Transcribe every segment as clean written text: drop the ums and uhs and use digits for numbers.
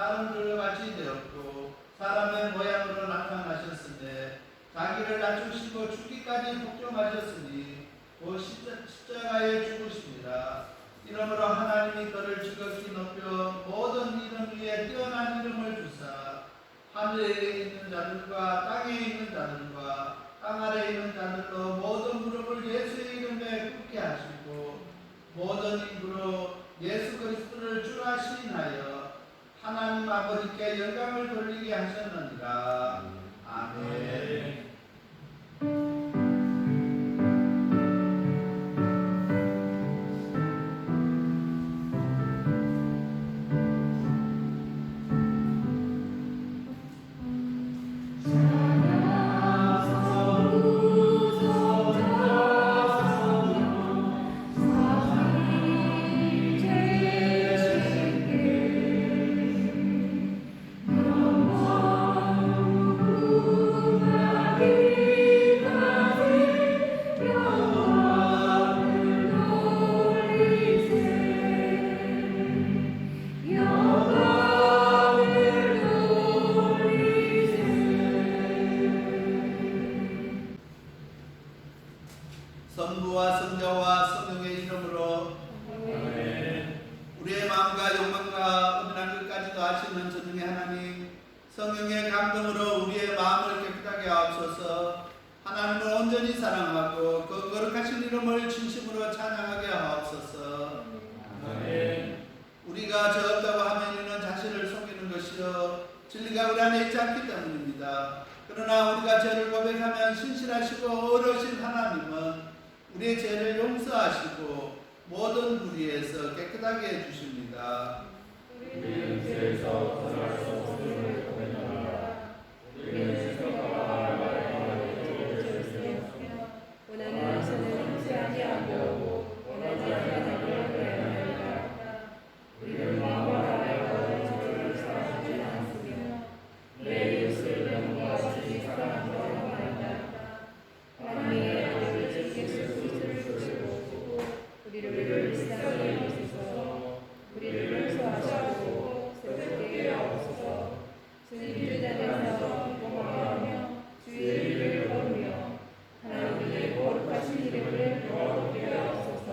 사람들과 같이 되었고 사람의 모양으로 나타나셨으되 자기를 낮추시고 죽기까지 복종하셨으니 곧 십자가에 죽으십니다. 이러므로 하나님이 그를 지극히 높여 모든 이름 위에 뛰어난 이름을 주사 하늘에 있는 자들과 땅에 있는 자들과 땅 아래에 있는 자들로 모든 무릎을 예수의 이름에 꿇게 하시고 모든 입으로 예수 그리스도를 주라 시인하여 하나님 아버지께 영광을 돌리게 하셨느니라. 아멘. 성부와 성자와 성령의 이름으로 아멘. 우리의 마음과 욕망과 어긋난 것까지도 아시는 전능의 하나님, 성령의 감동으로 우리의 마음을 깨끗하게 하옵소서. 하나님을 온전히 사랑하고 그 거룩하신 이름을 진심으로 찬양하게 하옵소서. 아멘. 우리가 저 없다고 하면 이는 자신을 속이는 것이요 진리가 우리 안에 있지 않기 때문입니다. 그러나 우리가 죄를 고백하면 신실하시고 어려우신 하나님은 우리의 죄를 용서하시고 모든 불의에서 깨끗하게 해주십니다. 우리는 죄에서 벗어날 수 없음을 고백합니다. 우리는 실족하와 말하는 죄를 원하는 것은 행치 아니하고 원하지 않는 것을 행하나이다. 우리는 마음과 말과 죄를 사랑하지 않으며 내 이웃을 영과 같이 사랑하지 않나이다. 하나님의 우리를 불쌍히 여기소서. 우리를 용서하시고 새롭게 하옵소서. 주님의 자리에서 기뻐하며 주의 일을 걸으며 하나님의 거룩하신 이름을 영화롭게 하옵소서.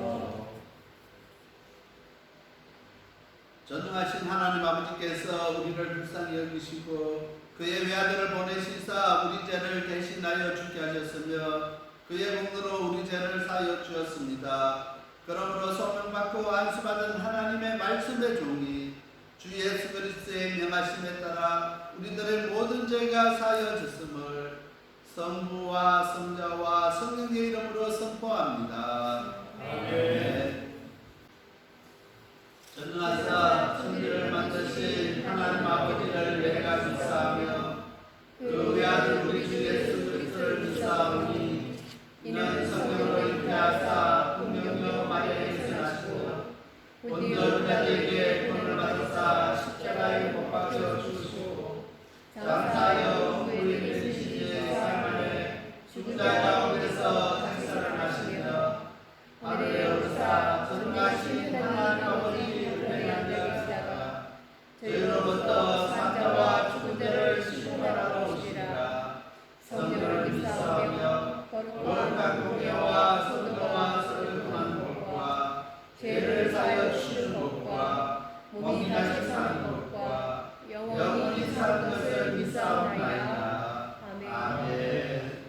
전능하신 하나님 아버지께서 우리를 불쌍히 여기시고 그의 외아들을 보내시사 우리 죄를 대신하여 죽게 하셨으며 그의 공로로 우리 죄를 사하여 주었습니다. 그러므로 소명받고 안수받은 하나님의 말씀의 종이 주 예수 그리스도의 명하심에 따라 우리들의 모든 죄가 사하여졌음을 성부와 성자와 성령의 이름으로 선포합니다. 아멘. 전능하사 천지를 만드신 하나님 아버지를 내가 믿사하며 그 외아들 우리 주 예수 그리스도를 믿사하오니 이는 성령으로 잉태하사 분명히 마리아에게 나시고 본디오 빌라도에게 본을 받으사 십자가에 못 박혀 죽으시고 장사하여 우리를 내리시기에 사망에 죽은 자 가운데서 다시 살아나시며 하늘에 오르사 전능하신 하나님 아버지를 대하시다가 저희로부터 산자와 죽은 자를 심판하러 오시리라. 성령을 믿사오며 거룩한 공예와 성도와 서름한 복과 죄를 사하여 주시는 복과 몸이 다시 사는 복과 영원히 사는 것을 믿사옵나이다. 아멘.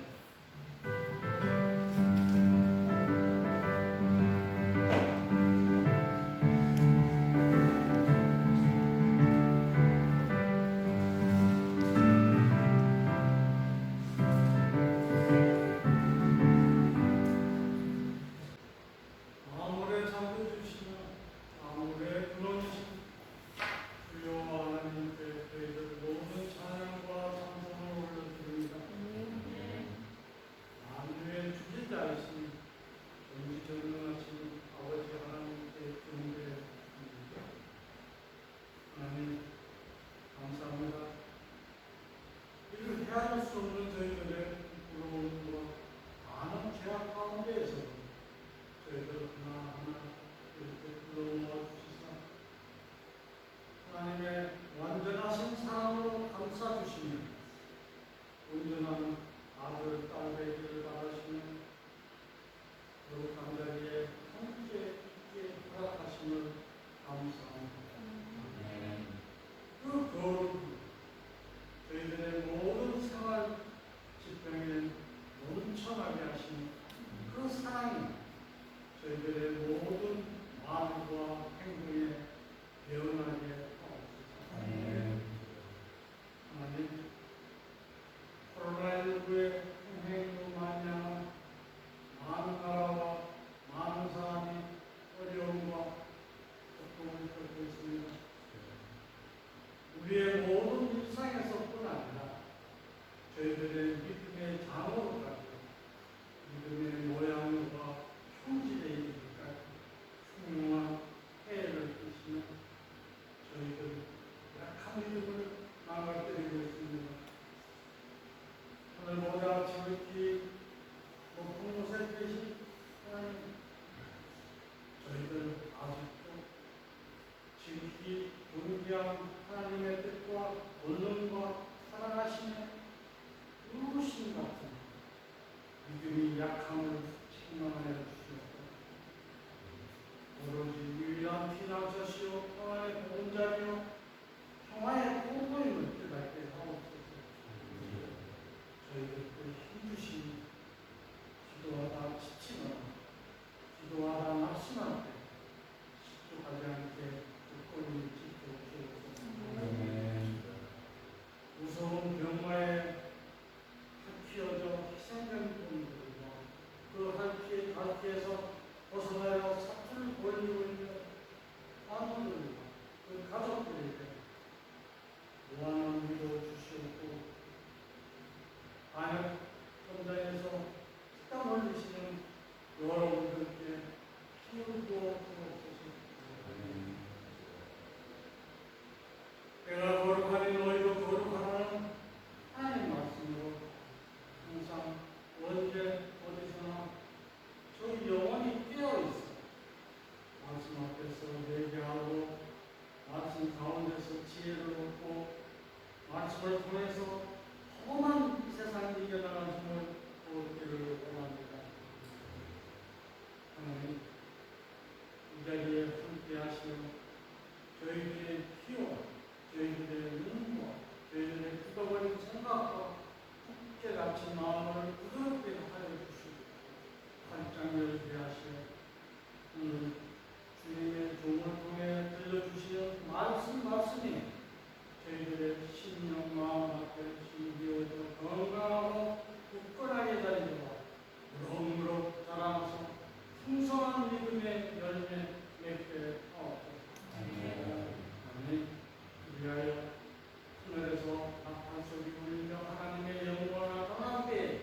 아들, 딸 되기를 바라시는 거룩한 자리에 함께 있게 허락하심을 감사합니다. 그 거룩 저희들의 모든 생활 지평에 넘쳐나게 하시는 그 사랑이 저희들의 모든 마음과 행동에 배어나게 하옵소서. 하나님, 코로나19의 행행으로 말미암아 많은 나라와 많은 사람이 어려움과 고통을 겪고 있습니다. 우리의 모든 일상에서뿐 아니라 저희들의 믿음의 장으로까지 믿음의 모양과 형질에 이르기까지 흉흉한 해를 끼치는 저희들 약한 믿음을 망가뜨리고 있습니다. 오늘보다 지극히 높은 곳에 계신 하나님, 저희들 아직도 지극히 존귀한 하나님의 뜻과 본능과 살아가심의 의무심 같은 믿음이 약함을 책망하여 주시옵소서. 오로지 유일한 피난처시오 평안의 보존자리요 평화의 공고임을 깨닫게 하옵소서. 저희들도 힘드시 기도하다 지치거나 기도하다 낙심할 때 집중하지 않게 굳건히 지켜주옵소서. 무서운 병마에 핥히어져 희생된 분들과 그 핥기에서 벗어나려 사투를 벌이고 있는 환우들과 그 가족들에게 무한한 위로 주시옵고 반역 현장에서 피땀 흘리시는 여러분들께 힘을 부어주옵소서. 내가 거룩하니 너희도 거룩하라는 하나님 말씀으로 항상 언제 어디서나 저희 영혼이 깨어있어 말씀 앞에서 얘기하고 말씀 가운데서 지혜를 얻고 말씀을 통해서 험한 이 세상을 이겨나가는 힘을 얻기를 원합니다. 하나님, 이 자리에 함께 하시어 저희들의 피와 저희들의 눈과 저희들의 굳어버린 생각과 함께 갇힌 마음을 부드럽게 하여 주시고 활짝 열게 하시어 오늘 주님의 종을 통해 들려주시는 말씀이 저희들의 심령 마음 앞에 힘비어져 건강하고 굳건하게 자리되어 무럭무럭 자라서 풍성한 믿음의 열매 맺게 하옵소서. 아멘. 위하여 하늘에서 나팔 소리 울리며 하나님의 영광을 떠날 때에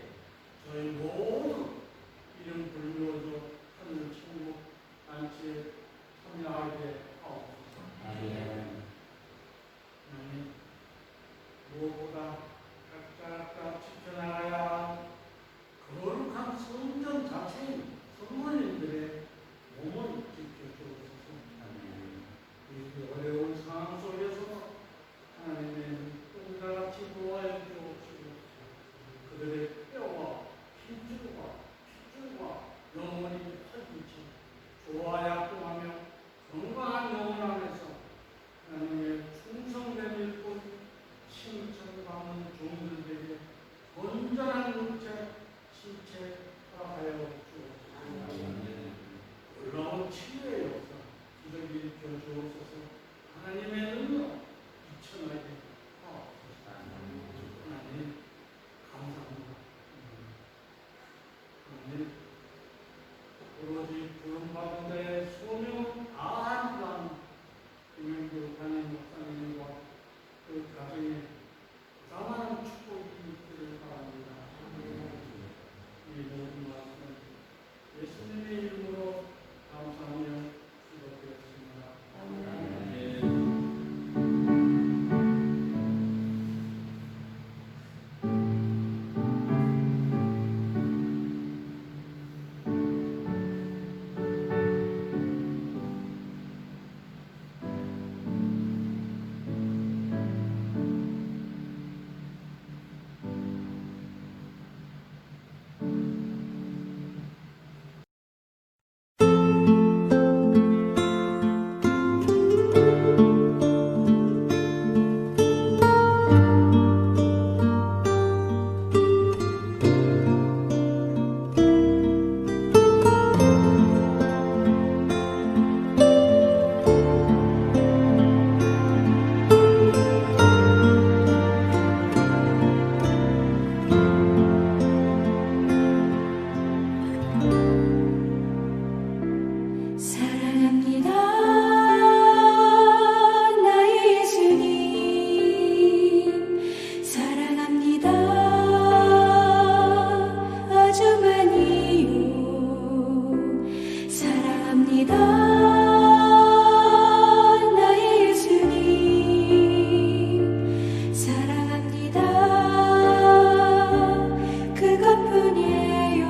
그것뿐이에요.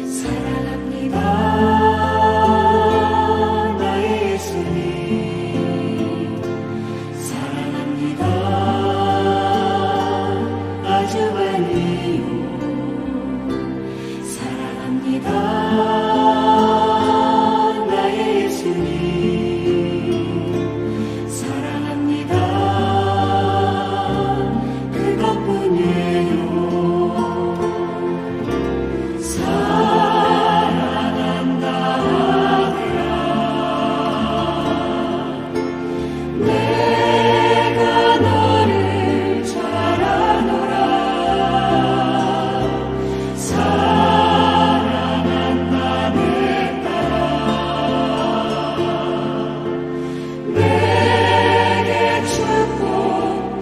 사랑합니다. 나의 예수님 사랑합니다. 아주 많이요. 사랑합니다. 나의 예수님 사랑합니다. 그것뿐이에요. 사랑한다 하더라. 내가 너를 잘 아노라. 사랑한다 내 딸아. 내게 축복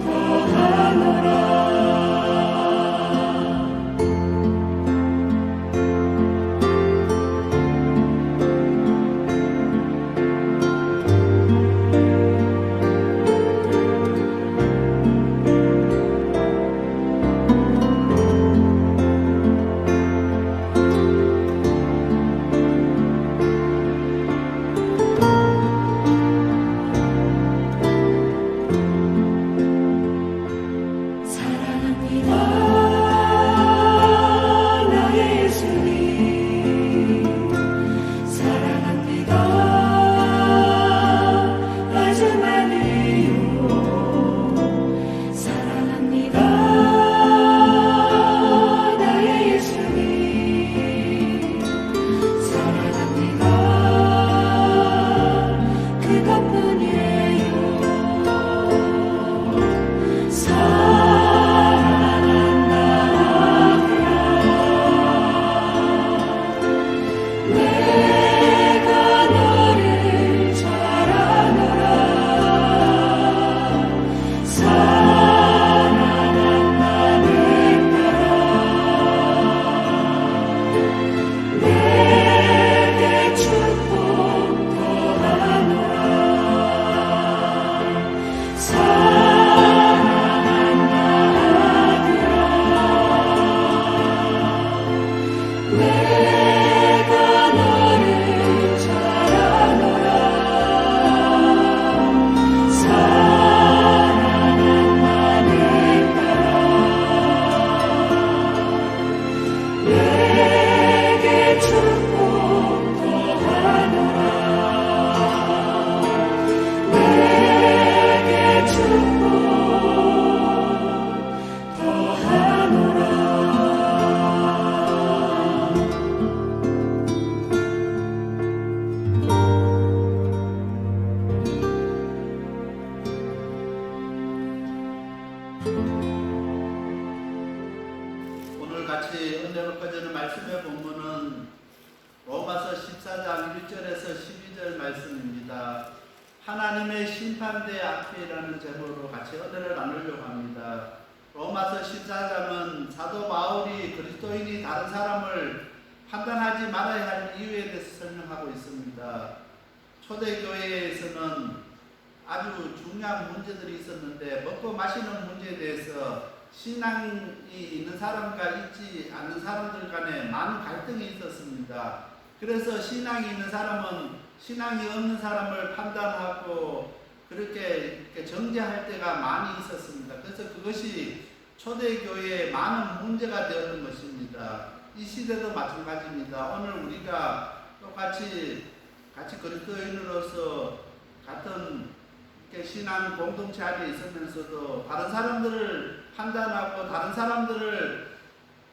더하노라. 사랑합니다. 나의 예수님 사랑합니다. 아주 많이요. 사랑합니다. 나의 예수님 사랑합니다. 그것뿐이에요. 사랑한다 하더라. 내가 너를 잘 아노라. 사랑한다 내 딸아. 내게 축복 더하노라. 사랑한다 하더라. 내가 너를 잘 아노라. 사랑한다 내 딸아. 내게 축복 더하노라. 내게 축복 더하노라. 오늘 같이 은혜로 꺼지는 말씀의 본문은 로마서 14장 1절에서 12절 말씀입니다. 하나님의 심판대 앞이라는 제목으로 같이 은혜를 나누려고 합니다. 로마서 14장은 사도 바울이 그리스도인이 다른 사람을 판단하지 말아야 할 이유에 대해서 설명하고 있습니다. 초대교회에서는 아주 중요한 문제들이 있었는데 먹고 마시는 문제에 대해서 신앙이 있는 사람과 있지 않는 사람들 간에 많은 갈등이 있었습니다. 그래서 신앙이 있는 사람은 신앙이 없는 사람을 판단하고 그렇게 정죄할 때가 많이 있었습니다. 그래서 그것이 초대교회에 많은 문제가 되었던 것입니다. 이 시대도 마찬가지입니다. 오늘 우리가 똑같이 그리스도인으로서 같은 신앙 공동체 안에 있으면서도 다른 사람들을 판단하고 다른 사람들을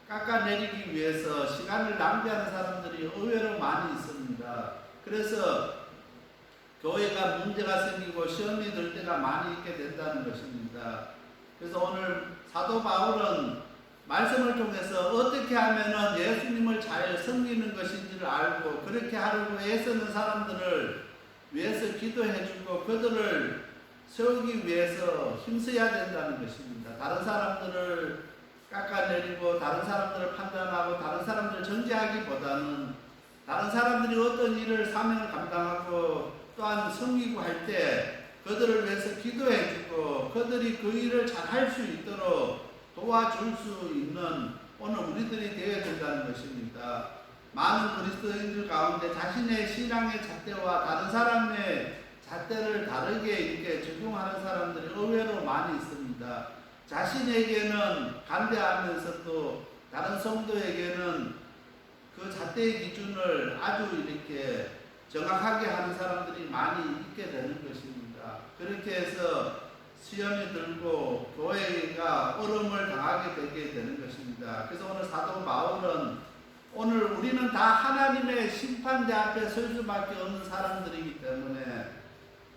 깎아내리기 위해서 시간을 낭비하는 사람들이 의외로 많이 있습니다. 그래서 교회가 문제가 생기고 시험이 들 때가 많이 있게 된다는 것입니다. 그래서 오늘 사도 바울은 말씀을 통해서 어떻게 하면 예수님을 잘 섬기는 것인지를 알고 그렇게 하려고 애쓰는 사람들을 위해서 기도해주고 그들을 세우기 위해서 힘써야 된다는 것입니다. 다른 사람들을 깎아내리고 다른 사람들을 판단하고 다른 사람들을 정죄하기보다는 다른 사람들이 어떤 일을 사명을 감당하고 또한 섬기고 할 때 그들을 위해서 기도해주고 그들이 그 일을 잘 할 수 있도록 도와줄 수 있는 우리들이 되어야 된다는 것입니다. 많은 그리스도인들 가운데 자신의 신앙의 잣대와 다른 사람의 잣대를 다르게 이렇게 적용하는 사람들이 의외로 많이 있습니다. 자신에게는 반대하면서도 다른 성도에게는 그 잣대의 기준을 아주 이렇게 정확하게 하는 사람들이 많이 있게 되는 것입니다. 그렇게 해서 시험이 들고 교회가 어려움을 당하게 되게 되는 것입니다. 그래서 오늘 사도 바울은 오늘 우리는 다 하나님의 심판대 앞에 설 수밖에 없는 사람들이기 때문에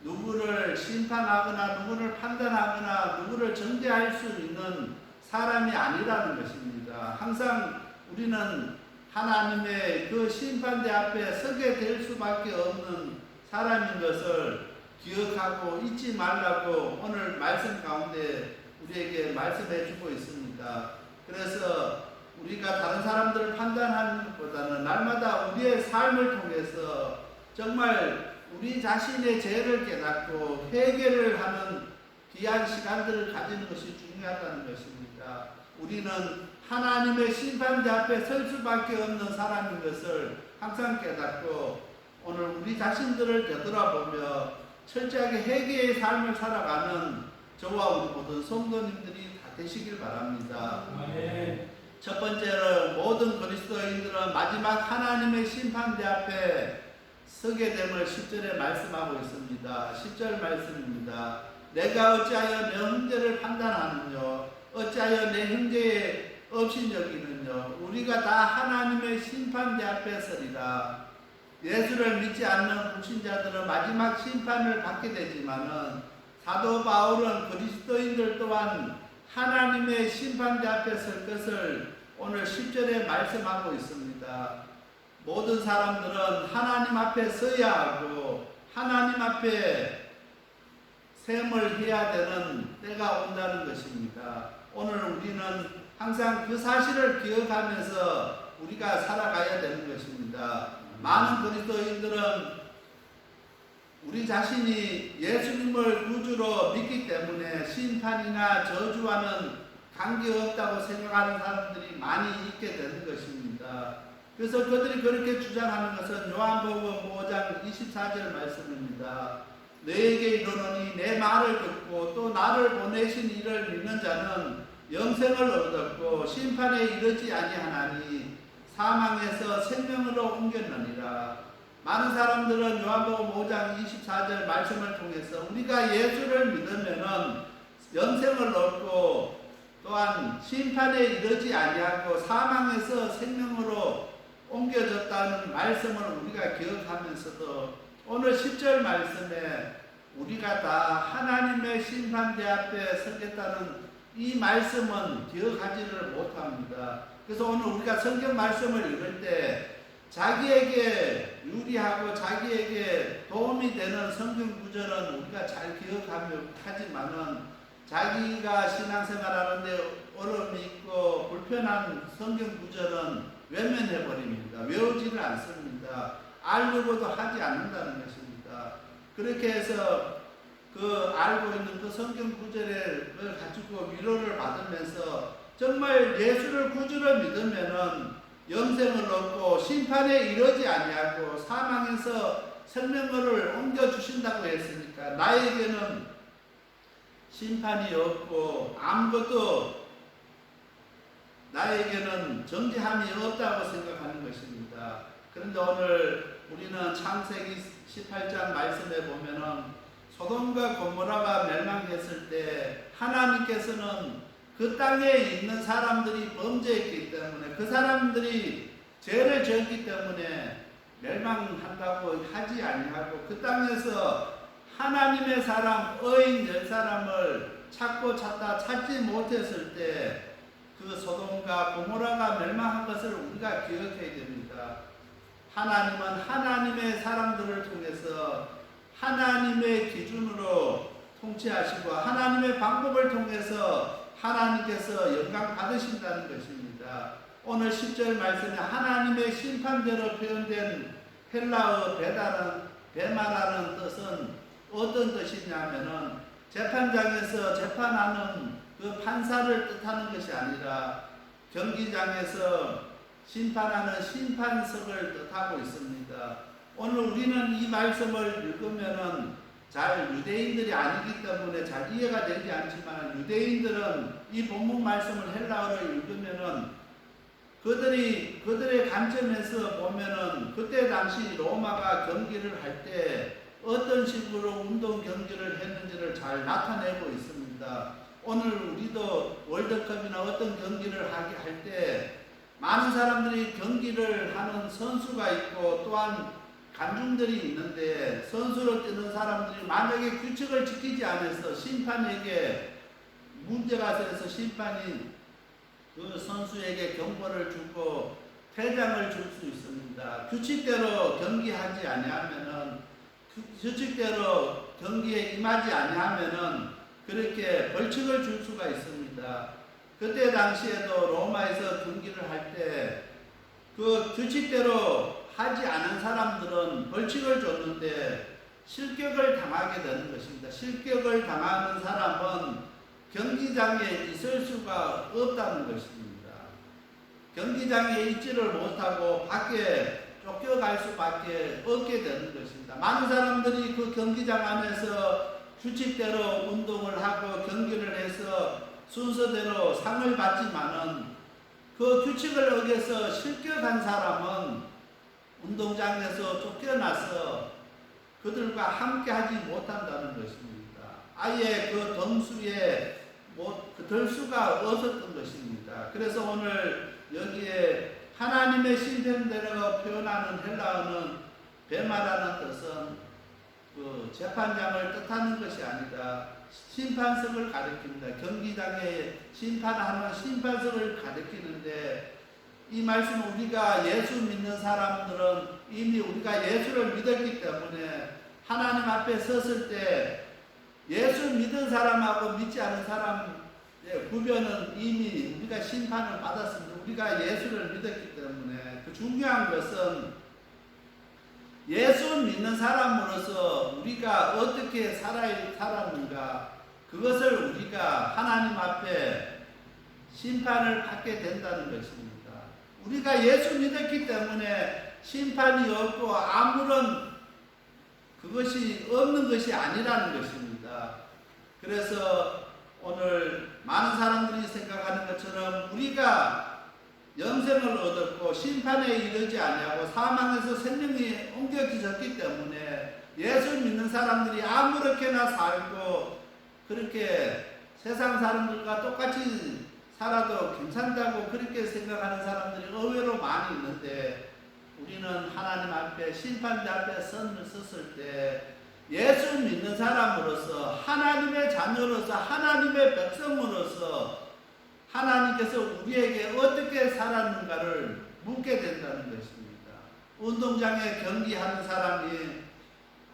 누구를 심판하거나 누구를 판단하거나 누구를 정죄할 수 있는 사람이 아니라는 것입니다. 항상 우리는 하나님의 그 심판대 앞에 서게 될 수밖에 없는 사람인 것을 기억하고 잊지 말라고 오늘 말씀 가운데 우리에게 말씀해 주고 있습니다. 그래서 우리가 다른 사람들을 판단하는 것보다는 날마다 우리의 삶을 통해서 정말 우리 자신의 죄를 깨닫고 회개를 하는 귀한 시간들을 가지는 것이 중요하다는 것입니다. 우리는 하나님의 심판대 앞에 설 수밖에 없는 사람인 것을 항상 깨닫고 오늘 우리 자신들을 되돌아보며 철저하게 회개의 삶을 살아가는 저와 우리 모든 성도님들이 다 되시길 바랍니다. 첫 번째로 모든 그리스도인들은 마지막 하나님의 심판대 앞에 서게 됨을 10절에 말씀하고 있습니다. 10절 말씀입니다. 내가 어찌하여 내 형제를 판단하느뇨 어찌하여 내 형제의 업신여기느뇨 우리가 다 하나님의 심판대 앞에 서리라. 예수를 믿지 않는 불신자들은 마지막 심판을 받게 되지만은 사도 바울은 그리스도인들 또한 하나님의 심판대 앞에 설 것을 오늘 10절에 말씀하고 있습니다. 모든 사람들은 하나님 앞에 서야 하고 하나님 앞에 셈을 해야 되는 때가 온다는 것입니다. 오늘 우리는 항상 그 사실을 기억하면서 우리가 살아가야 되는 것입니다. 많은 그리스도인들은 우리 자신이 예수님을 구주로 믿기 때문에 심판이나 저주와는 관계없다고 생각하는 사람들이 많이 있게 되는 것입니다. 그래서 그들이 그렇게 주장하는 것은 요한복음 5장 24절 말씀입니다. 너에게 이르노니 내 말을 듣고 또 나를 보내신 이를 믿는 자는 영생을 얻었고 심판에 이르지 아니하나니 사망에서 생명으로 옮겼느니라. 많은 사람들은 요한복음 5장 24절 말씀을 통해서 우리가 예수를 믿으면은 영생을 얻고 또한 심판에 이르지 아니하고 사망에서 생명으로 옮겨졌다는 말씀을 우리가 기억하면서도 오늘 10절 말씀에 우리가 다 하나님의 심판대 앞에 서겠다는 이 말씀은 기억하지를 못합니다. 그래서 오늘 우리가 성경 말씀을 읽을 때 자기에게 유리하고 자기에게 도움이 되는 성경 구절은 우리가 잘 기억하며 하지만은 자기가 신앙생활하는데 어려움이 있고 불편한 성경 구절은 외면해 버립니다. 외우지를 않습니다. 알려고도 하지 않는다는 것입니다. 그렇게 해서 그 알고 있는 그 성경 구절을 가지고 위로를 받으면서 정말 예수를 구주로 믿으면은 영생을 얻고 심판에 이르지 아니하고 사망에서 생명을 옮겨 주신다고 했으니까 나에게는 심판이 없고 아무것도 나에게는 정죄함이 없다고 생각하는 것입니다. 그런데 오늘 우리는 창세기 18장 말씀에 보면은 소돔과 고모라가 멸망했을 때 하나님께서는 그 땅에 있는 사람들이 범죄했기 때문에 그 사람들이 죄를 지었기 때문에 멸망한다고 하지 아니하고 그 땅에서 하나님의 사람 의인 10사람을 찾고 찾다 찾지 못했을 때 그 소돔과 고모라가 멸망한 것을 우리가 기억해야 됩니다. 하나님은 하나님의 사람들을 통해서 하나님의 기준으로 통치하시고 하나님의 방법을 통해서 하나님께서 영광 받으신다는 것입니다. 오늘 10절 말씀에 하나님의 심판대로 표현된 헬라어 베마라는 뜻은 어떤 뜻이냐면은 재판장에서 재판하는 그 판사를 뜻하는 것이 아니라 경기장에서 심판하는 심판석을 뜻하고 있습니다. 오늘 우리는 이 말씀을 읽으면은 잘 유대인들이 아니기 때문에 잘 이해가 되지 않지만 유대인들은 이 본문 말씀을 헬라어로 읽으면은 그들의 관점에서 보면은 그때 당시 로마가 경기를 할 때 어떤 식으로 운동 경기를 했는지를 잘 나타내고 있습니다. 오늘 우리도 월드컵이나 어떤 경기를 하게 할 때 많은 사람들이 경기를 하는 선수가 있고 또한 관중들이 있는데 선수로 뛰는 사람들이 만약에 규칙을 지키지 않아서 심판에게 문제가 생겨서 심판이 그 선수에게 경고를 주고 퇴장을 줄 수 있습니다. 규칙대로 경기하지 아니하면은 규칙대로 경기에 임하지 아니하면은 그렇게 벌칙을 줄 수가 있습니다. 그때 당시에도 로마에서 경기를 할 때 그 규칙대로 하지 않은 사람들은 벌칙을 줬는데 실격을 당하게 되는 것입니다. 실격을 당하는 사람은 경기장에 있을 수가 없다는 것입니다. 경기장에 있지를 못하고 밖에 쫓겨갈 수밖에 없게 되는 것입니다. 많은 사람들이 그 경기장 안에서 규칙대로 운동을 하고 경기를 해서 순서대로 상을 받지만은 그 규칙을 어겨서 실격한 사람은 운동장에서 쫓겨나서 그들과 함께 하지 못한다는 것입니다. 아예 그 덩수에 들 수가 없었던 것입니다. 그래서 오늘 여기에 하나님의 신편대로 표현하는 헬라어는 베마라는 뜻은 그 재판장을 뜻하는 것이 아니라 심판석을 가리킵니다. 경기장에 심판하는 심판석을 가리키는데 이 말씀 우리가 예수 믿는 사람들은 이미 우리가 예수를 믿었기 때문에 하나님 앞에 섰을 때 예수 믿은 사람하고 믿지 않은 사람의 구별은 이미 우리가 심판을 받았습니다. 우리가 예수를 믿었기 때문에 그 중요한 것은 예수 믿는 사람으로서 우리가 어떻게 살았는가 그것을 우리가 하나님 앞에 심판을 받게 된다는 것입니다. 우리가 예수 믿었기 때문에 심판이 없고 아무런 그것이 없는 것이 아니라는 것입니다. 그래서 오늘 많은 사람들이 생각하는 것처럼 우리가 영생을 얻었고 심판에 이르지 아니하고 사망에서 생명이 옮겨지셨기 때문에 예수 믿는 사람들이 아무렇게나 살고 그렇게 세상 사람들과 똑같이 살아도 괜찮다고 그렇게 생각하는 사람들이 의외로 많이 있는데 우리는 하나님 앞에 심판대 앞에 섰을 때 예수 믿는 사람으로서 하나님의 자녀로서 하나님의 백성으로서 하나님께서 우리에게 어떻게 살았는가를 묻게 된다는 것입니다. 운동장에 경기하는 사람이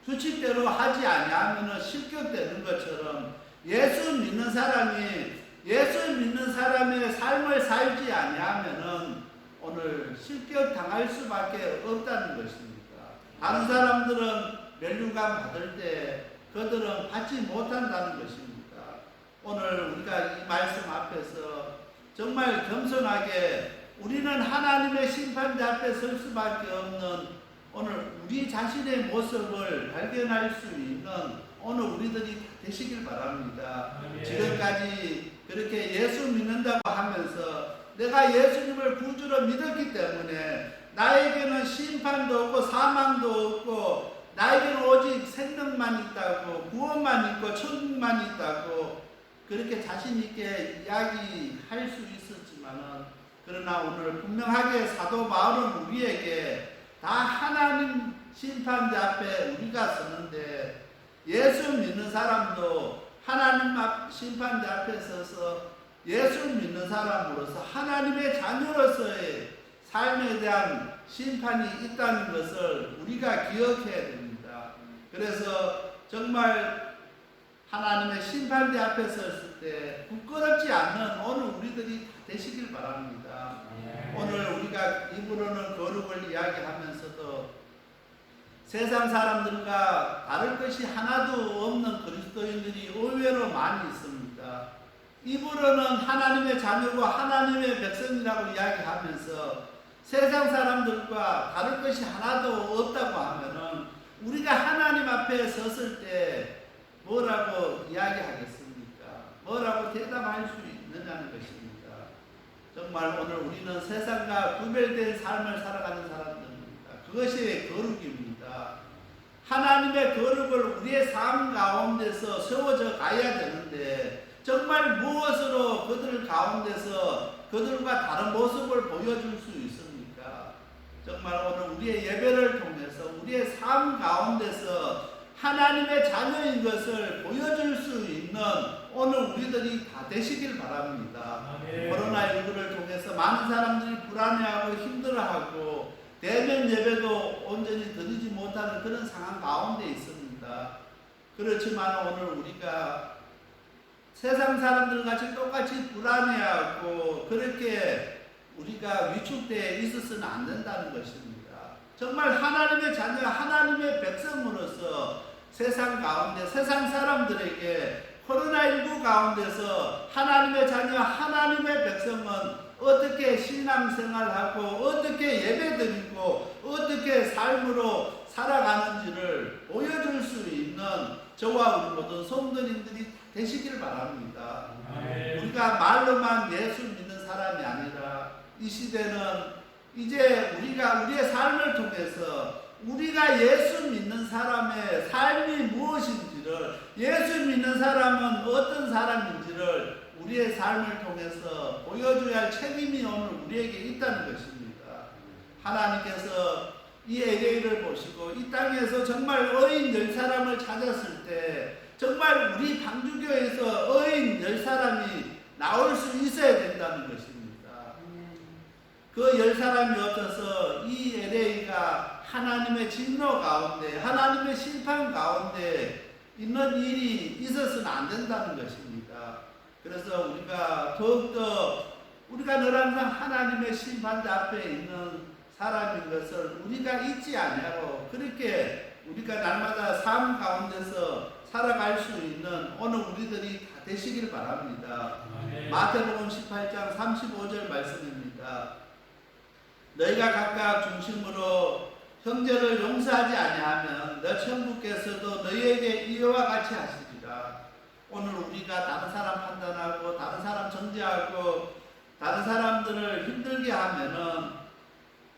규칙대로 하지 아니하면 실격되는 것처럼 예수 믿는 사람이 예수 믿는 사람의 삶을 살지 아니하면은 오늘 실격당할 수밖에 없다는 것입니다. 다른 사람들은 멸류관 받을 때 그들은 받지 못한다는 것입니다. 오늘 우리가 이 말씀 앞에서 정말 겸손하게 우리는 하나님의 심판대 앞에 설 수밖에 없는 오늘 우리 자신의 모습을 발견할 수 있는 오늘 우리들이 되시길 바랍니다. 지금까지 그렇게 예수 믿는다고 하면서 내가 예수님을 구주로 믿었기 때문에 나에게는 심판도 없고 사망도 없고 나에게는 오직 생명만 있다고 구원만 있고 천국만 있다고 그렇게 자신 있게 이야기할 수 있었지만은 그러나 오늘 분명하게 사도 바울은 우리에게 다 하나님 심판대 앞에 우리가 서는데 예수 믿는 사람도 하나님 심판대 앞에 서서 예수 믿는 사람으로서 하나님의 자녀로서의 삶에 대한 심판이 있다는 것을 우리가 기억해야 됩니다. 그래서 정말 하나님의 심판대 앞에 섰을 때 부끄럽지 않는 오늘 우리들이 되시길 바랍니다. 오늘 우리가 입으로는 거룩을 이야기하면서도 세상 사람들과 다를 것이 하나도 없는 그리스도인들이 의외로 많이 있습니다. 입으로는 하나님의 자녀고 하나님의 백성이라고 이야기하면서 세상 사람들과 다를 것이 하나도 없다고 하면은 우리가 하나님 앞에 섰을 때 뭐라고 이야기하겠습니까? 뭐라고 대답할 수 있느냐는 것입니다. 정말 오늘 우리는 세상과 구별된 삶을 살아가는 사람들입니다. 그것이 거룩입니다. 하나님의 거룩을 우리의 삶 가운데서 세워져 가야 되는데 정말 무엇으로 그들 가운데서 그들과 다른 모습을 보여줄 수 있습니까? 정말 오늘 우리의 예배를 통해서 우리의 삶 가운데서 하나님의 자녀인 것을 보여줄 수 있는 오늘 우리들이 다 되시길 바랍니다. 코로나19를 통해서 많은 사람들이 불안해하고 힘들어하고 대면 예배도 온전히 드리지 못하는 그런 상황 가운데 있습니다. 그렇지만 오늘 우리가 세상 사람들 같이 똑같이 불안해하고 그렇게 우리가 위축되어 있어서는 안 된다는 것입니다. 정말 하나님의 자녀, 하나님의 백성으로서 세상 가운데 세상 사람들에게 코로나19 가운데서 하나님의 자녀, 하나님의 백성은 어떻게 신앙생활하고 어떻게 예배드리고 어떻게 삶으로 살아가는지를 보여줄 수 있는 저와 우리 모든 성도님들이 되시길 바랍니다. 우리가 말로만 예수 믿는 사람이 아니라 이 시대는 이제 우리가 우리의 삶을 통해서 우리가 예수 믿는 사람의 삶이 무엇인지를, 예수 믿는 사람은 어떤 사람인지를 우리의 삶을 통해서 보여줘야 할 책임이 오늘 우리에게 있다는 것입니다. 하나님께서 이 LA를 보시고 이 땅에서 정말 의인 10사람을 찾았을 때 정말 우리 방주교에서 의인 10사람이 나올 수 있어야 된다는 것입니다. 그 10사람이 없어서 이 LA가 하나님의 진노 가운데, 하나님의 심판 가운데 있는 일이 있어서는 안 된다는 것입니다. 그래서 우리가 더욱더 우리가 늘 항상 하나님의 심판대 앞에 있는 사람인 것을 우리가 잊지 아니하고 그렇게 우리가 날마다 삶 가운데서 살아갈 수 있는 오늘 우리들이 다 되시길 바랍니다. 마태복음 18장 35절 말씀입니다. 너희가 각각 중심으로 형제를 용서하지 아니하면 너 천국께서도 너희에게 이와 같이 하시리라. 오늘 우리가 다른 사람 판단하고 다른 사람 정죄하고 다른 사람들을 힘들게 하면은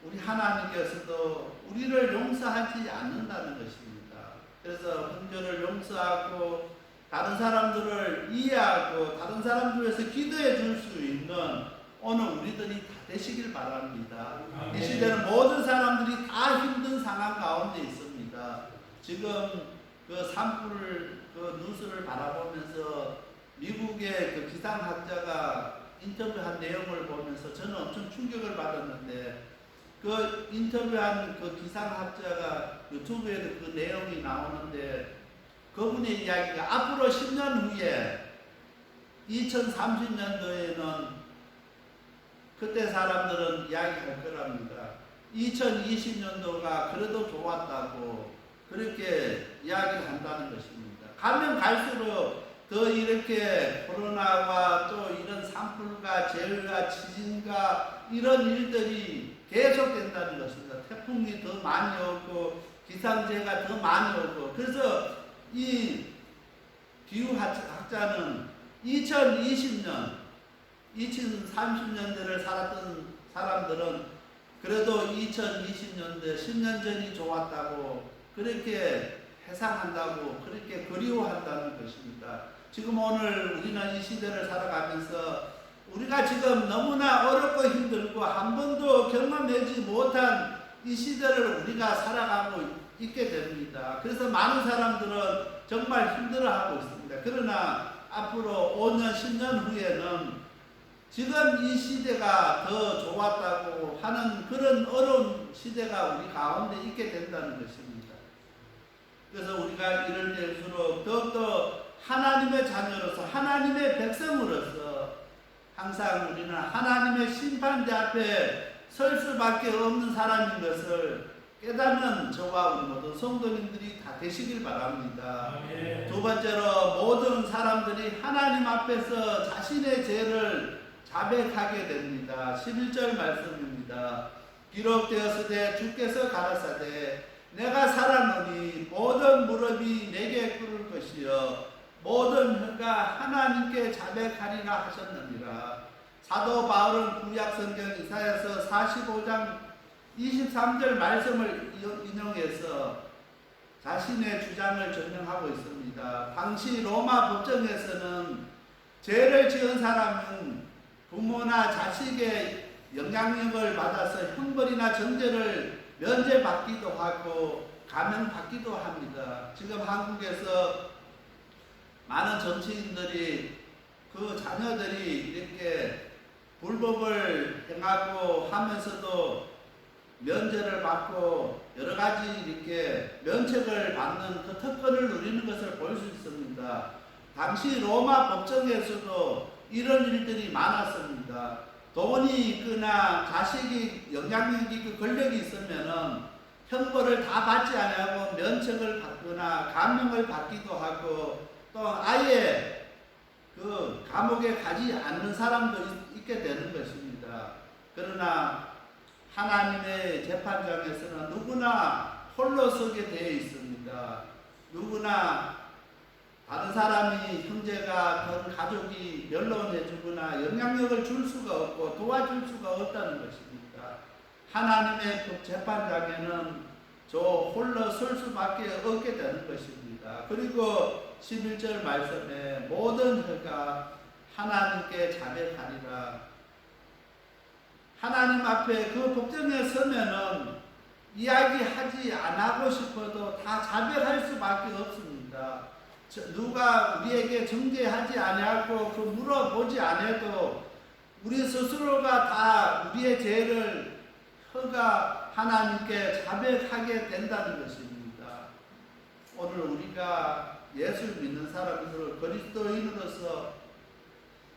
우리 하나님께서도 우리를 용서하지 않는다는 것입니다. 그래서 형제를 용서하고 다른 사람들을 이해하고 다른 사람들 위해서 기도해 줄 수 있는 오늘 우리들이 다 되시길 바랍니다. 이 시대는 모든 사람들이 다 힘든 상황 가운데 있습니다. 지금 그 산불 그 뉴스를 바라보면서 미국의 그 기상학자가 인터뷰한 내용을 보면서 저는 엄청 충격을 받았는데 그 인터뷰한 그 기상학자가 유튜브에도 그 내용이 나오는데 그분의 이야기가 앞으로 10년 후에 2030년도에는 그때 사람들은 이야기할 거랍니다. 2020년도가 그래도 좋았다고 그렇게 이야기를 한다는 것입니다. 가면 갈수록 더 이렇게 코로나와 또 이런 산불과 재해와 지진과 이런 일들이 계속된다는 것입니다. 태풍이 더 많이 오고 기상재해가 더 많이 오고 그래서 이 기후학자는 2020년 2030년대를 살았던 사람들은 그래도 2020년대 10년 전이 좋았다고 그렇게 해상한다고 그렇게 그리워한다는 것입니다. 지금 오늘 우리는 이 시대를 살아가면서 우리가 지금 너무나 어렵고 힘들고 한 번도 경험하지 못한 이 시대를 우리가 살아가고 있게 됩니다. 그래서 많은 사람들은 정말 힘들어하고 있습니다. 그러나 앞으로 5년, 10년 후에는 지금 이 시대가 더 좋았다고 하는 그런 어려운 시대가 우리 가운데 있게 된다는 것입니다. 그래서 우리가 이럴 때일수록 더욱더 하나님의 자녀로서 하나님의 백성으로서 항상 우리는 하나님의 심판대 앞에 설 수밖에 없는 사람인 것을 깨닫는 저와 우리 모든 성도님들이 다 되시길 바랍니다. 아멘. 두 번째로 모든 사람들이 하나님 앞에서 자신의 죄를 자백하게 됩니다. 11절 말씀입니다. 기록되었으되 주께서 가라사대 내가 살았노니 모든 무릎이 내게 꿇을 것이요 모든 혀가 하나님께 자백하리라 하셨느니라. 사도 바울은 구약 성경 이사야서 45장 23절 말씀을 인용해서 자신의 주장을 전명하고 있습니다. 당시 로마 법정에서는 죄를 지은 사람은 부모나 자식의 영향력을 받아서 형벌이나 정죄를 면제받기도 하고 감형받기도 합니다. 지금 한국에서 많은 정치인들이 그 자녀들이 이렇게 불법을 행하고 하면서도 면제를 받고 여러 가지 이렇게 면책을 받는 그 특권을 누리는 것을 볼 수 있습니다. 당시 로마 법정에서도 이런 일들이 많았습니다. 돈이 있거나 자식이 영향력이 있고 권력이 있으면은 형벌을 다 받지 않고 면책을 받거나 감형을 받기도 하고 또 아예 그 감옥에 가지 않는 사람도 있게 되는 것입니다. 그러나 하나님의 재판장에서는 누구나 홀로 서게 되어 있습니다. 누구나 다른 사람이 형제가 그 가족이 변론해 주거나 영향력을 줄 수가 없고 도와줄 수가 없다는 것입니다. 하나님의 재판장에는 저 홀로 설 수밖에 없게 되는 것입니다. 그리고 11절 말씀에 모든 혀가 하나님께 자백하리라. 하나님 앞에 그 법정에 서면은 이야기하지 안 하고 싶어도 다 자백할 수밖에 없습니다. 누가 우리에게 정죄하지 아니하고 그 물어보지 않아도 우리 스스로가 다 우리의 죄를 혀가 하나님께 자백하게 된다는 것입니다. 오늘 우리가 예수 믿는 사람으로 그리스도인으로서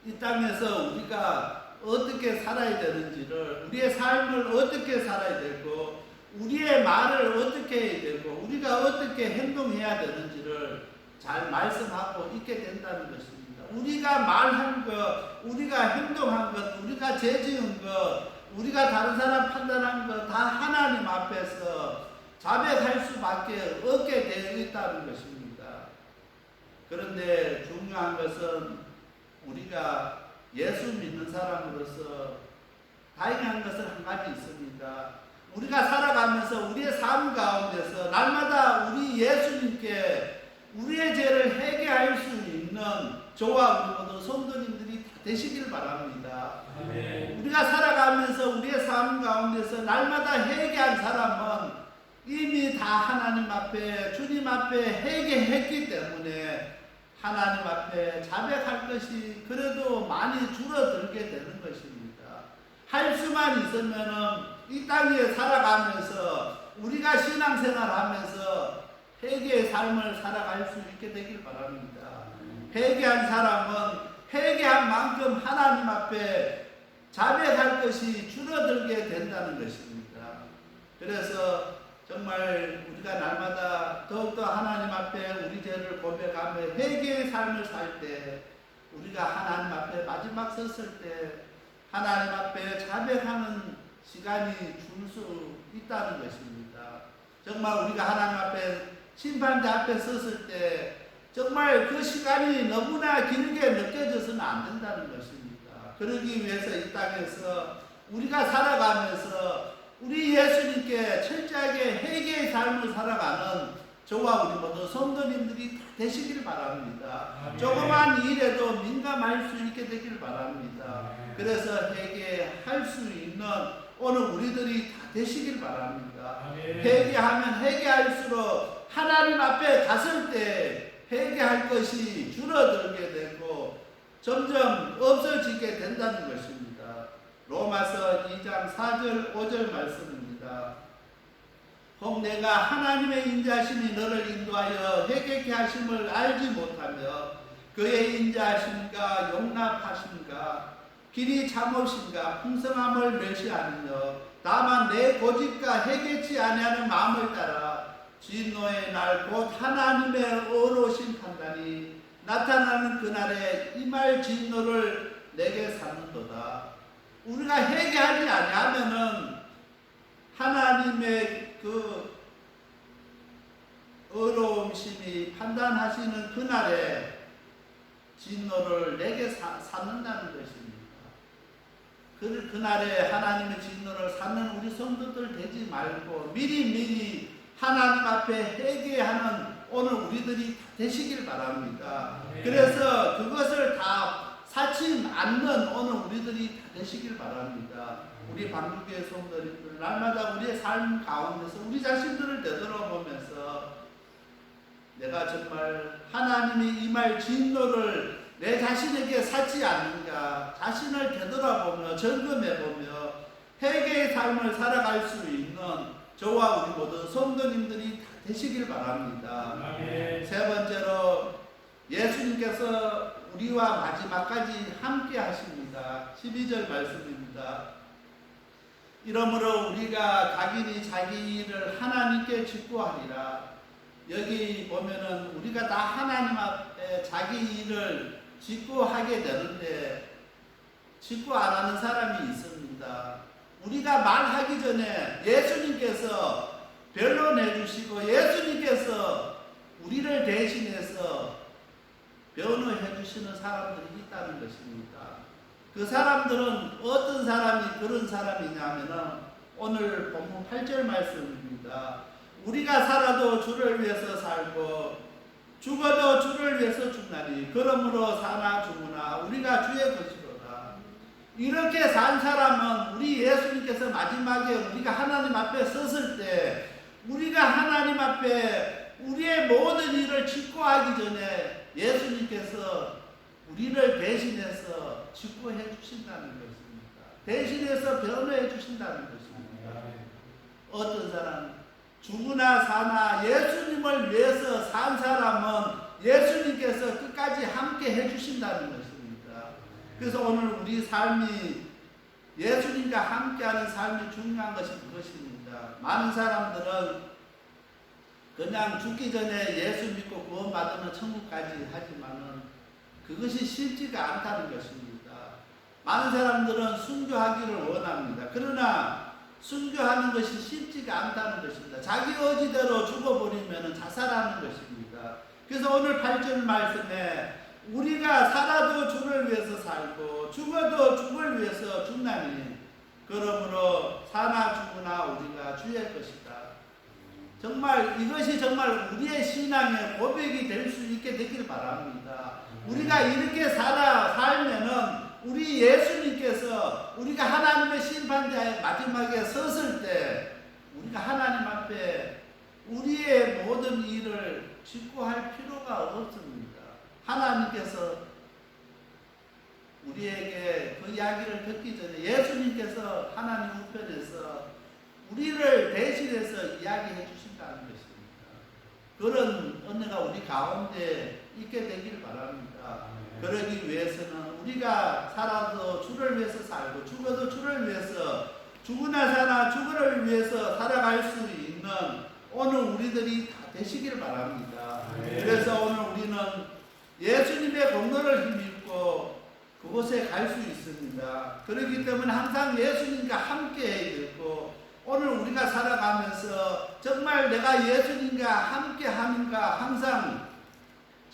이 땅에서 우리가 어떻게 살아야 되는지를, 우리의 삶을 어떻게 살아야 되고 우리의 말을 어떻게 해야 되고 우리가 어떻게 행동해야 되는지를 잘 말씀하고 있게 된다는 것입니다. 우리가 말한 것, 우리가 행동한 것, 우리가 죄 지은 것, 우리가 다른 사람 판단한 것 다 하나님 앞에서 자백할 수밖에 없게 되어 있다는 것입니다. 그런데 중요한 것은 우리가 예수 믿는 사람으로서 다행한 것은 한 가지 있습니다. 우리가 살아가면서 우리의 삶 가운데서 날마다 우리 예수님께 우리의 죄를 회개할 수 있는 저와 우리 모든 성도님들이 다 되시길 바랍니다. 아멘. 우리가 살아가면서 우리의 삶 가운데서 날마다 회개한 사람은 이미 다 하나님 앞에 주님 앞에 회개했기 때문에 하나님 앞에 자백할 것이 그래도 많이 줄어들게 되는 것입니다. 할 수만 있으면은 이 땅에 살아가면서 우리가 신앙생활하면서 회개의 삶을 살아갈 수 있게 되길 바랍니다. 회개한 사람은 회개한 만큼 하나님 앞에 자백할 것이 줄어들게 된다는 것입니다. 그래서 정말 우리가 날마다 더욱더 하나님 앞에 우리 죄를 고백하며 회개의 삶을 살 때 우리가 하나님 앞에 마지막 섰을 때 하나님 앞에 자백하는 시간이 줄 수 있다는 것입니다. 정말 우리가 하나님 앞에 심판대 앞에 섰을 때 정말 그 시간이 너무나 길게 느껴져서는 안 된다는 것입니다. 그러기 위해서 이 땅에서 우리가 살아가면서 우리 예수님께 철저하게 회개의 삶을 살아가는 저와 우리 모든 성도님들이 다 되시길 바랍니다. 아멘. 조그만 일에도 민감할 수 있게 되길 바랍니다. 아멘. 그래서 회개할 수 있는 오늘 우리들이 다 되시길 바랍니다. 아멘. 회개하면 회개할수록 하나님 앞에 갔을 때 회개할 것이 줄어들게 되고 점점 없어지게 된다는 것입니다. 로마서 2장 4절 5절 말씀입니다. 혹 내가 하나님의 인자하심이 너를 인도하여 회개케 하심을 알지 못하며 그의 인자하심과 용납하심과 길이 참으신가 풍성함을 멸시하느냐 다만 내 고집과 해결치 아니하는 마음을 따라 진노의 날 곧 하나님의 의로우신 판단이 나타나는 그날에 임할 진노를 내게 삼는도다. 우리가 회개하지 아니하면은 하나님의 그 의로우심이 판단하시는 그날에 진노를 내게 삼는다는 것입니다. 그날에 하나님의 진노를 삼는 우리 성도들 되지 말고 미리 하나님 앞에 회개하는 오늘 우리들이 되시길 바랍니다. 그래서 그것을 다 사치 않는 오늘 우리들이 다 되시길 바랍니다. 우리 방주교회 성도들 날마다 우리의 삶 가운데서 우리 자신들을 되돌아보면서 내가 정말 하나님이 임할 진노를 내 자신에게 사지 않는가 자신을 되돌아보며 점검해보며 회개의 삶을 살아갈 수 있는 저와 우리 모든 성도님들이 다 되시길 바랍니다. 아멘. 세 번째로 예수님께서 우리와 마지막까지 함께 하십니다. 12절 말씀입니다. 이러므로 우리가 각인이 자기 일을 하나님께 직구하리라. 여기 보면은 우리가 다 하나님 앞에 자기 일을 직구하게 되는데 직구 안 하는 사람이 있습니다. 우리가 말하기 전에 예수님께서 변론해 주시고 예수님께서 우리를 대신해서 변호해 주시는 사람들이 있다는 것입니다. 그 사람들은 어떤 사람이 그런 사람이냐면은 오늘 본문 8절 말씀입니다. 우리가 살아도 주를 위해서 살고 죽어도 주를 위해서 죽나니 그러므로 사나 죽으나 우리가 주의 것이로다. 이렇게 산 사람은 우리 예수님께서 마지막에 우리가 하나님 앞에 섰을 때 우리가 하나님 앞에 우리의 모든 일을 직구하기 전에 예수님께서 우리를 대신해서 직구해 주신다는 것입니다. 대신해서 변호해 주신다는 것입니다. 어떤 사람 죽으나 사나 예수님을 위해서 산 사람은 예수님께서 끝까지 함께 해주신다는 것입니다. 그래서 오늘 우리 삶이 예수님과 함께하는 삶이 중요한 것이 그것입니다. 많은 사람들은 그냥 죽기 전에 예수 믿고 구원받으면 천국까지 하지만은 그것이 쉽지가 않다는 것입니다. 많은 사람들은 순교하기를 원합니다. 그러나 순교하는 것이 쉽지가 않다는 것입니다. 자기 의지대로 죽어버리면 자살하는 것입니다. 그래서 오늘 8절 말씀에 우리가 살아도 주를 위해서 살고 죽어도 주를 위해서 죽나니 그러므로 사나 죽으나 우리가 주의 것이다. 정말 이것이 정말 우리의 신앙의 고백이 될 수 있게 되길 바랍니다. 우리가 이렇게 살면은 우리 예수님께서 우리가 하나님의 심판대의 마지막에 섰을 때 우리가 하나님 앞에 우리의 모든 일을 직구할 필요가 없습니다. 하나님께서 우리에게 그 이야기를 듣기 전에 예수님께서 하나님 우편에서 우리를 대신해서 이야기해 주신다는 것입니다. 그런 은혜가 우리 가운데 있게 되길 바랍니다. 그러기 위해서는 우리가 살아도 주를 위해서 살고 죽어도 주를 위해서 죽으나 사나 주를 위해서 살아갈 수 있는 오늘 우리들이 다 되시길 바랍니다. 그래서 오늘 우리는 예수님의 공로를 힘입고 그곳에 갈 수 있습니다. 그렇기 때문에 항상 예수님과 함께 해야 되고 오늘 우리가 살아가면서 정말 내가 예수님과 함께 하는가 항상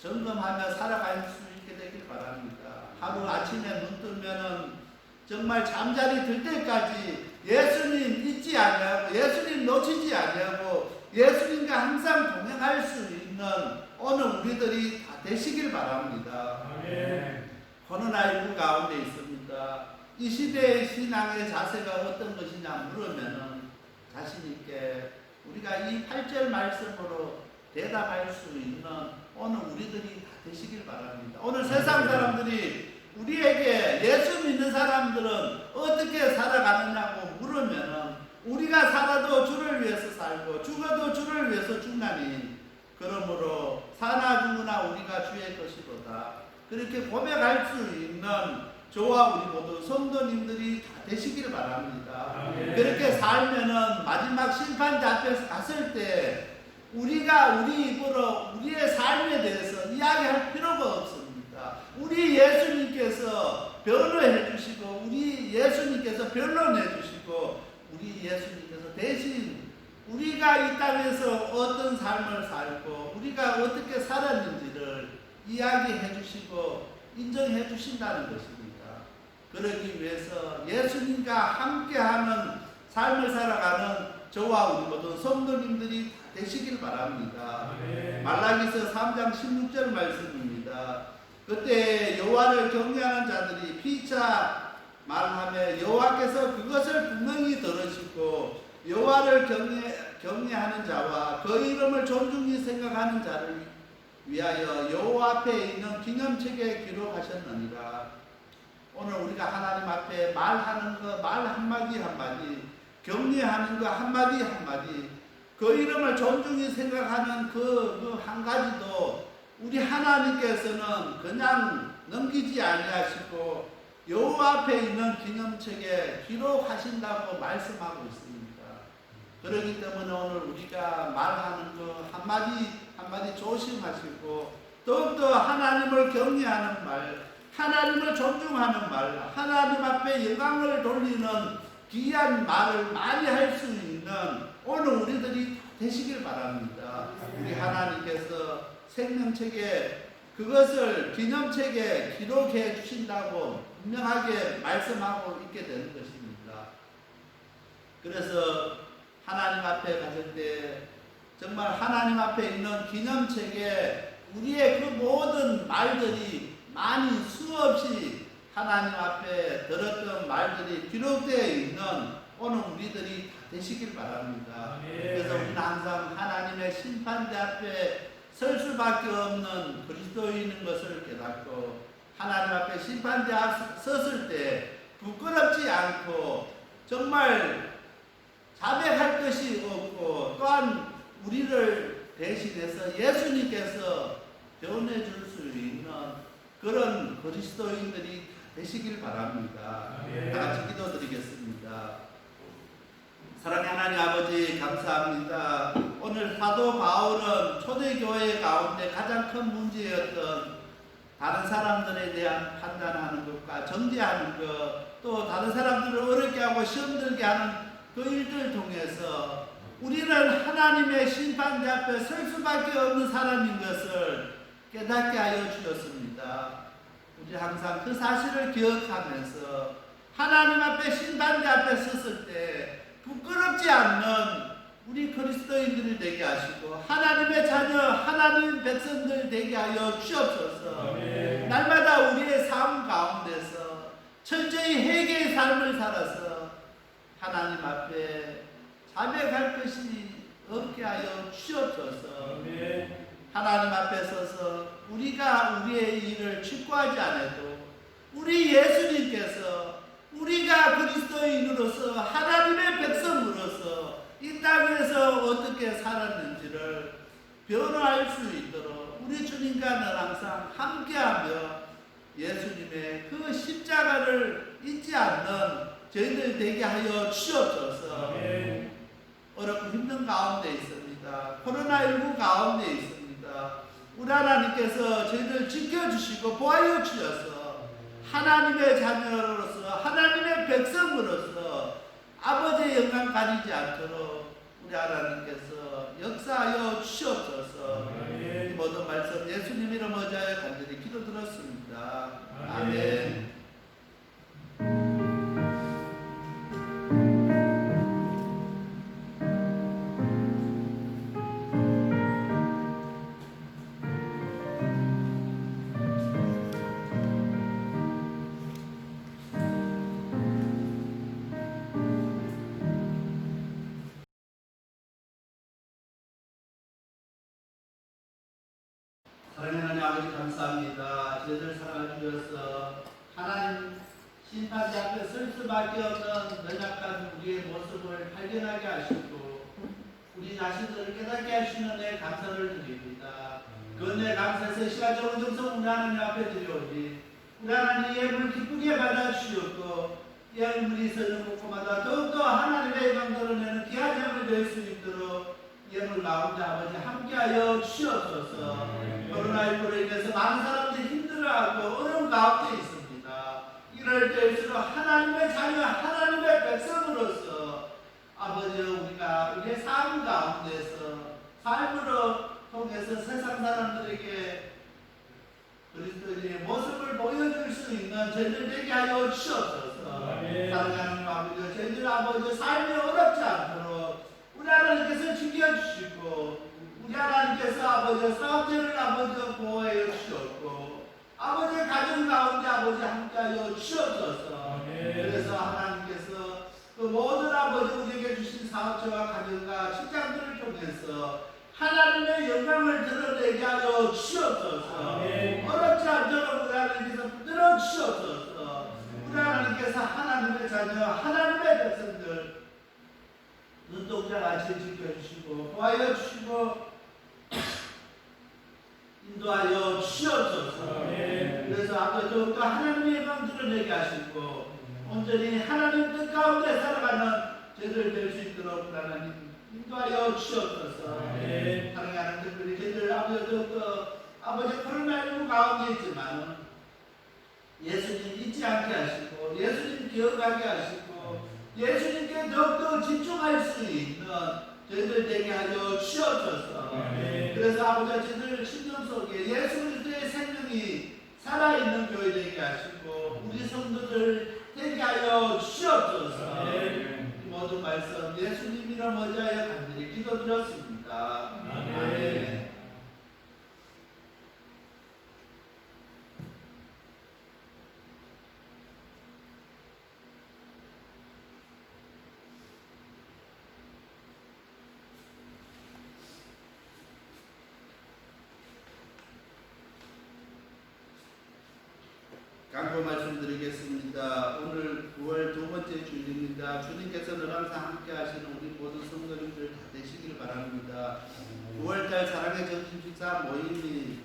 점검하며 살아갈 수 있게 되길 바랍니다. 하루 아침에 눈 뜨면은 정말 잠자리 들 때까지 예수님 잊지 아니하고 예수님 놓치지 아니하고 예수님과 항상 동행할 수 있는 오늘 우리들이 다 되시길 바랍니다. 아멘. 코로나19 가운데 있습니다. 이 시대의 신앙의 자세가 어떤 것이냐 물으면은 자신 있게 우리가 이 8절 말씀으로 대답할 수 있는 오늘 우리들이 다 되시길 바랍니다. 오늘 세상 사람들이 우리에게 예수 믿는 사람들은 어떻게 살아가느냐고 물으면은 우리가 살아도 주를 위해서 살고 죽어도 주를 위해서 죽나니 그러므로 사나 죽으나 우리가 주의 것이로다. 그렇게 고백할 수 있는 저와 우리 모두 성도님들이 다 되시길 바랍니다. 아멘. 그렇게 살면은 마지막 심판자 앞에 갔을 때 우리가 우리 입으로 우리의 삶에 대해서 이야기할 필요가 없습니다. 우리 예수님께서 변호해 주시고 우리 예수님께서 변론해 주시고 우리 예수님께서 대신 우리가 이 땅에서 어떤 삶을 살고 우리가 어떻게 살았는지를 이야기해 주시고 인정해 주신다는 것입니다. 그러기 위해서 예수님과 함께하는 삶을 살아가는 저와 우리 모든 성도님들이 다 되시길 바랍니다. 아멘. 말라기서 3장 16절 말씀입니다. 그때 여호와를 경외하는 자들이 피차 말하며 여호와께서 그것을 분명히 들으시고 여호와를 경외하는 자와 그 이름을 존중히 생각하는 자를 위하여 여호와 앞에 있는 기념책에 기록하셨느니라. 오늘 우리가 하나님 앞에 말하는 거 말 한마디 한마디, 경외하는 거 한마디 한마디, 그 이름을 존중히 생각하는 그 한 가지도 우리 하나님께서는 그냥 넘기지 아니하시고 여호와 앞에 있는 기념책에 기록하신다고 말씀하고 있습니다. 그렇기 때문에 오늘 우리가 말하는 거 한마디 한마디 조심하시고 더욱더 하나님을 경외하는 말, 하나님을 존중하는 말, 하나님 앞에 영광을 돌리는 귀한 말을 많이 할 수 있는 오늘 우리들이 되시길 바랍니다. 우리 하나님께서 생명책에 그것을 기념책에 기록해 주신다고 분명하게 말씀하고 있게 되는 것입니다. 그래서 하나님 앞에 갔을 때 정말 하나님 앞에 있는 기념책에 우리의 그 모든 말들이 많이 수없이 하나님 앞에 들었던 말들이 기록되어 있는 오늘 우리들이 다 되시길 바랍니다. 그래서 우리는 항상 하나님의 심판대 앞에 설 수밖에 없는 그리스도인인 것을 깨닫고 하나님 앞에 심판대 앞에 섰을 때 부끄럽지 않고 정말 자백할 것이 없고 또한 우리를 대신해서 예수님께서 변해 줄 수 있는 그런 그리스도인들이 되시길 바랍니다. 다 같이 기도드리겠습니다. 사랑의 하나님 아버지 감사합니다. 오늘 사도 바울은 초대교회 가운데 가장 큰 문제였던 다른 사람들에 대한 판단하는 것과 정죄하는 것, 또 다른 사람들을 어렵게 하고 시험 들게 하는 그 일들을 통해서 우리는 하나님의 심판대 앞에 설 수밖에 없는 사람인 것을 깨닫게 하여 주셨습니다. 우리 항상 그 사실을 기억하면서 하나님 앞에 심판대 앞에 섰을 때 부끄럽지 않는 우리 그리스도인들이 되게 하시고 하나님의 자녀, 하나님 백성들 되게 하여 주옵소서. 아멘. 날마다 우리의 삶 가운데서 철저히 회개의 삶을 살아서 하나님 앞에 자백할 것이 없게 하여 주옵소서. 아멘. 하나님 앞에 서서 우리가 우리의 일을 축구하지 않아도 우리 예수님께서 우리가 그리스도인으로서 하나님의 백성으로서 이 땅에서 어떻게 살았는지를 변화할 수 있도록 우리 주님과 늘 항상 함께하며 예수님의 그 십자가를 잊지 않는 저희들 되게 하여 주옵소서. 아멘. 어렵고 힘든 가운데 있습니다. 코로나19 가운데 있습니다. 우리 하나님께서 저희들 지켜주시고 보호하여 주셔서 하나님의 자녀로서 하나님의 백성으로서 아버지의 영광 가리지 않도록 우리 하나님께서 역사하여 주시옵소서. 이 모든 말씀 예수님 이름 어자에 간절히 기도 들었습니다. 아멘. 사랑하는 하나님 아버지 감사합니다. 저희들 사랑하셔서 하나님 심판대 앞에 설 수밖에 없는 연약한 우리의 모습을 발견하게 하시고 우리 자신들을 깨닫게 하시는 은혜 감사를 드립니다. 그 은혜 감사해서 시간적으로 정성 우리 하나님 앞에 드려오니 우리 하나님 예물 기쁘게 받아주시옵고 예물이 서는 곳마다 더욱더 하나님의 영광 드러내는 귀한 예물 될 수 있도록 예물 가운데 아버지 함께하여 주시옵소서. 코로나19로 인해서 많은 사람들이 힘들어하고 어려운 가운데 있습니다. 이럴 때일수록 하나님의 자녀 하나님의 백성으로서 아버지 우리가 우리의 삶 가운데서 삶으로 통해서 세상 사람들에게 그리스도인의 모습을 보여줄 수 있는 저희들 되게 하여 주시옵소서. 사랑하는 아버지, 저희들 아버지 삶이 어렵지 않도록 우리 하나님께서 지켜주시고 우리 하나님께서 아버지 사업자를 아버지 보호하여 주시옵고 아버지 가정 가운데 아버지 함께하여 주시옵소서. 그래서 하나님께서 그 모든 아버지 우리에게 주신 사업자와 가정과 직장들을 통해서 하나님의 영광을 드러내게 하여 주시옵소서. 어렵지 않도록 우리 하나님께서 붙들어 주시옵소서. 우리 하나님께서 하나님의 자녀 하나님의 백성들 눈동자같이 지켜주시고 보호하여 주시고 인도하여 주시옵소서. 그래서 앞으로 더욱더 하나님의 영광 드러내게 하시고 온전히 하나님 뜻 가운데 살아가는 저희들 될 수 있도록 하나님 인도하여 주시옵소서. 사랑하는 특별히 저희들 아버지 코로나19 가운데 있지만 예수님 잊지 않게 하시고 예수님 기억하게 하시고 예수님께 더욱더 집중할 수 있는 저희들 되게 하여 주시옵소서. 그래서 아버지 저희들 심령 속에 예수 그리스도의 생명이 살아있는 교회 되게 하시고 우리 성도들 되게 하여 주시옵소서. 모든 말씀 예수님 이름 의지하여 간절히 기도드렸습니다. 아멘. 강조 말씀드리겠습니다. 오늘 9월 두 번째 주일입니다. 주님께서 늘 항상 함께 하시는 우리 모든 성도님들 다 되시길 바랍니다. 9월달 사랑의 점심식사 모임이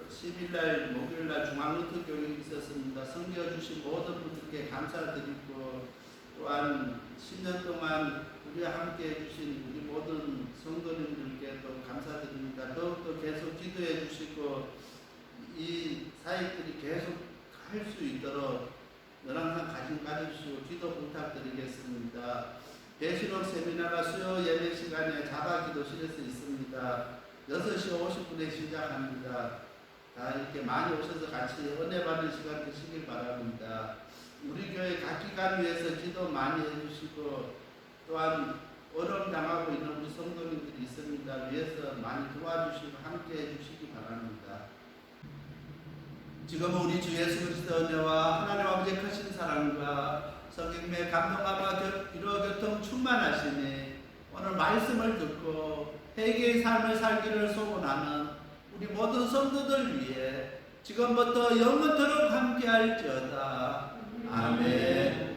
10일날 목요일날 중앙루트 교육이 있었습니다. 섬겨주신 모든 분들께 감사드리고 또한 10년 동안 우리와 함께 해주신 우리 모든 성도님들께 또 감사드립니다. 더욱더 계속 기도해 주시고 이 사역들이 계속 할 수 있도록 늘 항상 관심 가져주시고 기도 부탁드리겠습니다. 배신옥 세미나가 수요 예배 시간에 자바 기도실에서 있습니다. 6시 50분에 시작합니다. 다 이렇게 많이 오셔서 같이 은혜 받는 시간 되시길 바랍니다. 우리 교회 각 기관 위해서 기도 많이 해주시고 또한 어려움 당하고 있는 우리 성도님들이 있습니다. 위해서 많이 도와주시고 함께 해주시기 바랍니다. 지금 우리 주 예수 그리스도 은혜와 하나님 아버지의 크신 사랑과 성령의 감동함과 위로 교통 충만하시니 오늘 말씀을 듣고 회개의 삶을 살기를 소원하는 우리 모든 성도들 위해 지금부터 영원토록 함께할지어다. 아멘.